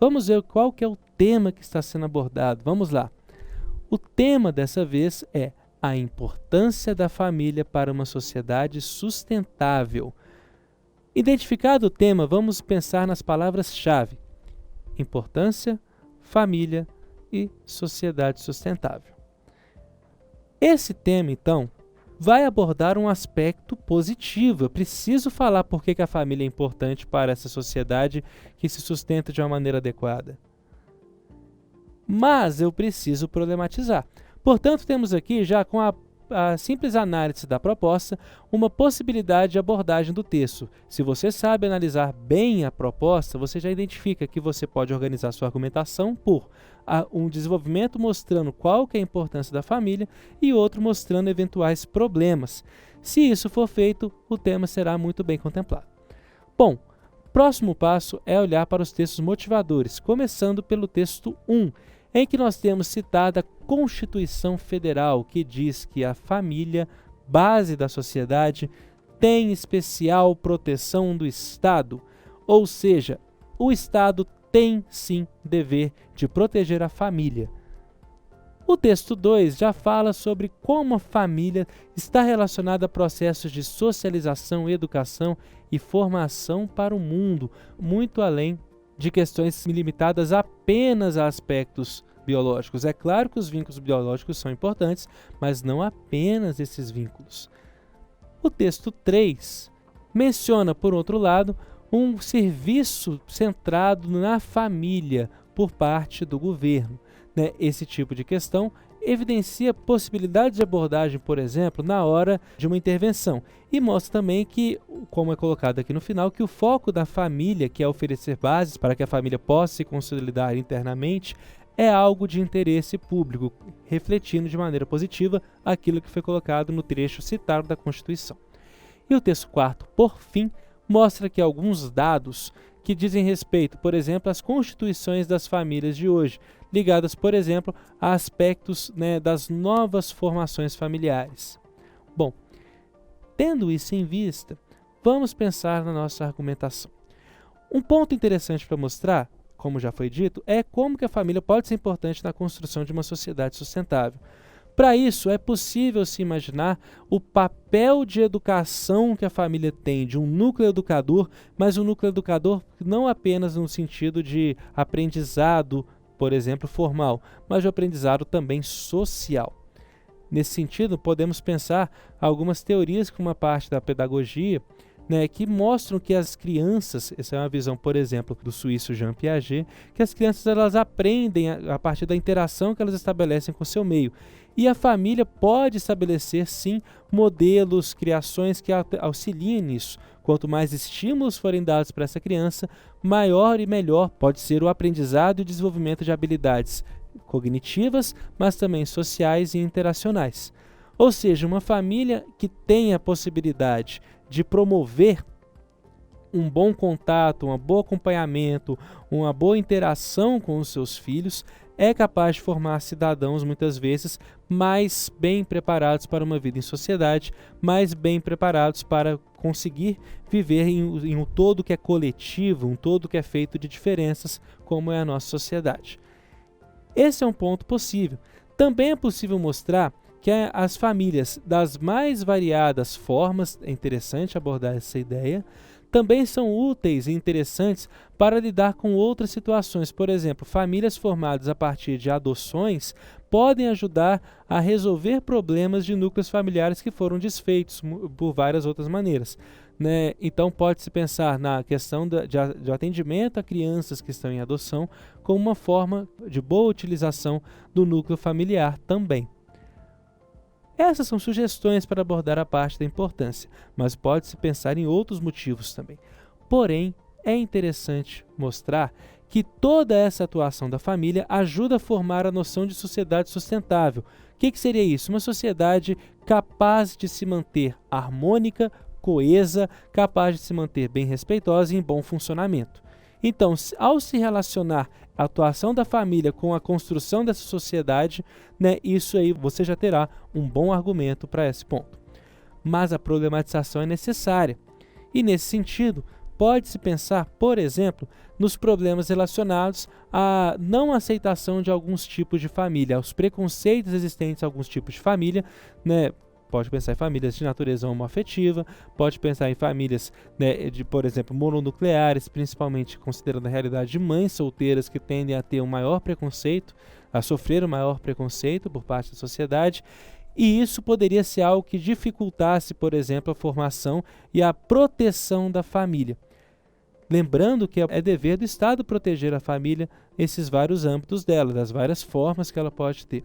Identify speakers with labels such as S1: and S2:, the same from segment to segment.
S1: Vamos ver qual que é o tema que está sendo abordado. Vamos lá. O tema dessa vez é a importância da família para uma sociedade sustentável. Identificado o tema, vamos pensar nas palavras-chave: importância, família e sociedade sustentável. Esse tema, então, vai abordar um aspecto positivo. Eu preciso falar por que a família é importante para essa sociedade que se sustenta de uma maneira adequada. Mas eu preciso problematizar. Portanto, temos aqui, já com a simples análise da proposta, uma possibilidade de abordagem do texto. Se você sabe analisar bem a proposta, você já identifica que você pode organizar sua argumentação por um desenvolvimento mostrando qual que é a importância da família e outro mostrando eventuais problemas. Se isso for feito, o tema será muito bem contemplado. Bom, próximo passo é olhar para os textos motivadores, começando pelo texto 1, em que nós temos citada a Constituição Federal, que diz que a família, base da sociedade, tem especial proteção do Estado, ou seja, o Estado tem sim dever de proteger a família. O texto 2 já fala sobre como a família está relacionada a processos de socialização, educação e formação para o mundo, muito além de questões limitadas apenas a aspectos biológicos. É claro que os vínculos biológicos são importantes, mas não apenas esses vínculos. O texto 3 menciona, por outro lado, um serviço centrado na família por parte do governo. Esse tipo de questão evidencia possibilidades de abordagem, por exemplo, na hora de uma intervenção, e mostra também que, como é colocado aqui no final, que o foco da família, que é oferecer bases para que a família possa se consolidar internamente, é algo de interesse público, refletindo de maneira positiva aquilo que foi colocado no trecho citado da Constituição. E o texto 4, por fim, mostra que alguns dados que dizem respeito, por exemplo, às constituições das famílias de hoje, ligadas, por exemplo, a aspectos das novas formações familiares. Bom, tendo isso em vista, vamos pensar na nossa argumentação. Um ponto interessante para mostrar, como já foi dito, é como que a família pode ser importante na construção de uma sociedade sustentável. Para isso, é possível se imaginar o papel de educação que a família tem, de um núcleo educador, mas um núcleo educador não apenas no sentido de aprendizado, por exemplo, formal, mas de aprendizado também social. Nesse sentido, podemos pensar algumas teorias como uma parte da pedagogia, que mostram que as crianças, essa é uma visão, por exemplo, do suíço Jean Piaget, que as crianças elas aprendem a partir da interação que elas estabelecem com o seu meio. E a família pode estabelecer, sim, modelos, criações que auxiliem nisso. Quanto mais estímulos forem dados para essa criança, maior e melhor pode ser o aprendizado e o desenvolvimento de habilidades cognitivas, mas também sociais e interacionais. Ou seja, uma família que tem a possibilidade de promover um bom contato, um bom acompanhamento, uma boa interação com os seus filhos, é capaz de formar cidadãos, muitas vezes, mais bem preparados para uma vida em sociedade, mais bem preparados para conseguir viver em um todo que é coletivo, um todo que é feito de diferenças, como é a nossa sociedade. Esse é um ponto possível. Também é possível mostrar que as famílias das mais variadas formas, é interessante abordar essa ideia, também são úteis e interessantes para lidar com outras situações. Por exemplo, famílias formadas a partir de adoções podem ajudar a resolver problemas de núcleos familiares que foram desfeitos por várias outras maneiras. Então, pode-se pensar na questão de atendimento a crianças que estão em adoção como uma forma de boa utilização do núcleo familiar também. Essas são sugestões para abordar a parte da importância, mas pode-se pensar em outros motivos também. Porém, é interessante mostrar que toda essa atuação da família ajuda a formar a noção de sociedade sustentável. O que seria isso? Uma sociedade capaz de se manter harmônica, coesa, capaz de se manter bem respeitosa e em bom funcionamento. Então, ao se relacionar a atuação da família com a construção dessa sociedade, isso aí você já terá um bom argumento para esse ponto. Mas a problematização é necessária. E nesse sentido, pode-se pensar, por exemplo, nos problemas relacionados à não aceitação de alguns tipos de família, aos preconceitos existentes a alguns tipos de família, né? Pode pensar em famílias de natureza homoafetiva, pode pensar em famílias, né, por exemplo, mononucleares, principalmente considerando a realidade de mães solteiras que tendem a ter um maior preconceito, a sofrer um maior preconceito por parte da sociedade. E isso poderia ser algo que dificultasse, por exemplo, a formação e a proteção da família. Lembrando que é dever do Estado proteger a família, esses vários âmbitos dela, das várias formas que ela pode ter.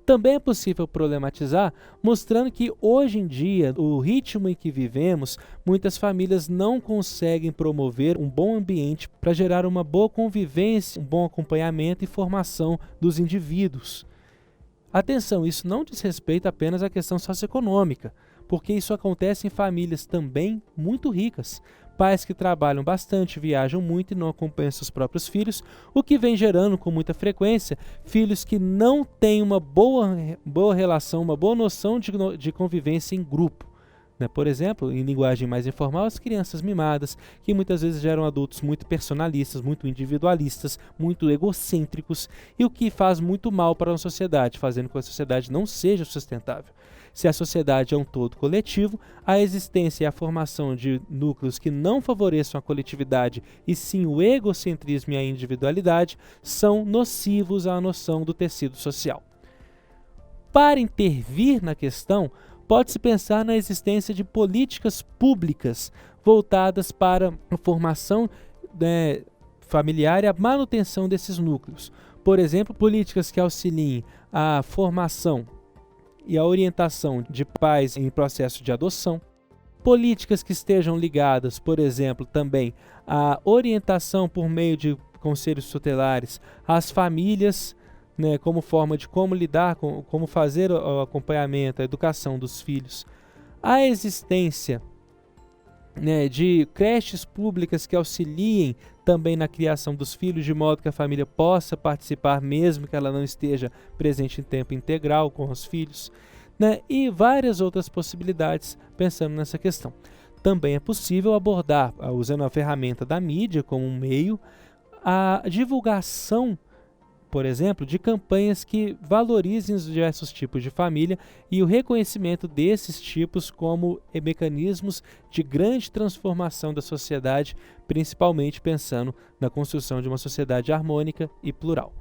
S1: Também é possível problematizar, mostrando que hoje em dia, o ritmo em que vivemos, muitas famílias não conseguem promover um bom ambiente para gerar uma boa convivência, um bom acompanhamento e formação dos indivíduos. Atenção, isso não diz respeito apenas à questão socioeconômica, porque isso acontece em famílias também muito ricas. Pais que trabalham bastante, viajam muito e não acompanham seus próprios filhos, o que vem gerando com muita frequência filhos que não têm uma boa relação, uma boa noção de convivência em grupo. Né? Por exemplo, em linguagem mais informal, as crianças mimadas, que muitas vezes geram adultos muito personalistas, muito individualistas, muito egocêntricos, e o que faz muito mal para a sociedade, fazendo com que a sociedade não seja sustentável. Se a sociedade é um todo coletivo, a existência e a formação de núcleos que não favoreçam a coletividade e sim o egocentrismo e a individualidade são nocivos à noção do tecido social. Para intervir na questão, pode-se pensar na existência de políticas públicas voltadas para a formação familiar e a manutenção desses núcleos. Por exemplo, políticas que auxiliem a formação e a orientação de pais em processo de adoção, políticas que estejam ligadas, por exemplo, também à orientação por meio de conselhos tutelares às famílias, né, como forma de como lidar, como fazer o acompanhamento, a educação dos filhos, a existência, né, de creches públicas que auxiliem também na criação dos filhos, de modo que a família possa participar, mesmo que ela não esteja presente em tempo integral com os filhos, né, e várias outras possibilidades pensando nessa questão. Também é possível abordar, usando a ferramenta da mídia como um meio, a divulgação, por exemplo, de campanhas que valorizem os diversos tipos de família e o reconhecimento desses tipos como mecanismos de grande transformação da sociedade, principalmente pensando na construção de uma sociedade harmônica e plural.